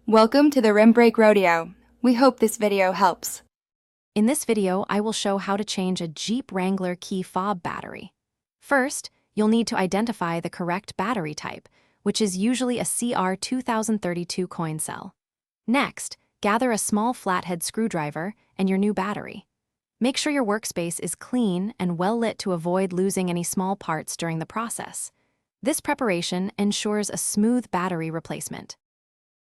Welcome to the Rim Brake Rodeo. We hope this video helps. In this video, I will show how to change a Jeep Wrangler key fob battery. First, you'll need to identify the correct battery type, which is usually a CR 2032 coin cell. Next, gather a small flathead screwdriver and your new battery. Make sure your workspace is clean and well lit to avoid losing any small parts during the process. This preparation ensures a smooth battery replacement.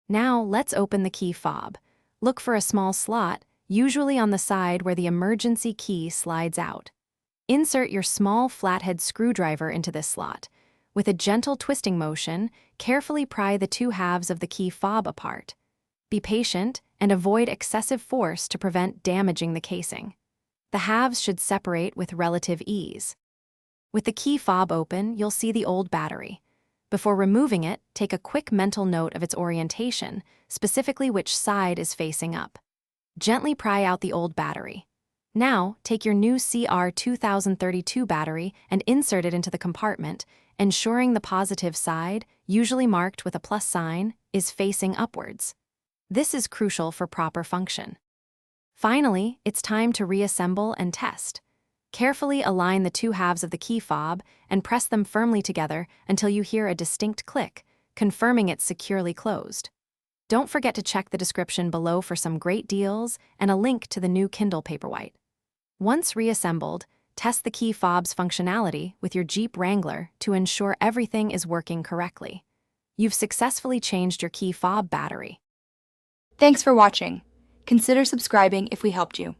Now, let's open the key fob. Look for a small slot, usually on the side where the emergency key slides out. Insert your small flathead screwdriver into this slot. With a gentle twisting motion, carefully pry the two halves of the key fob apart. Be patient and avoid excessive force to prevent damaging the casing. The halves should separate with relative ease. With the key fob open, you'll see the old battery. Before removing it, take a quick mental note of its orientation, specifically which side is facing up. Gently pry out the old battery. Now, take your new CR 2032 battery and insert it into the compartment, ensuring the positive side, usually marked with a plus sign, is facing upwards. This is crucial for proper function. Finally, it's time to reassemble and test. Carefully align the two halves of the key fob and press them firmly together until you hear a distinct click, confirming it's securely closed. Don't forget to check the description below for some great deals and a link to the new Kindle Paperwhite. Once reassembled, test the key fob's functionality with your Jeep Wrangler to ensure everything is working correctly. You've successfully changed your key fob battery. Thanks for watching. Consider subscribing if we helped you.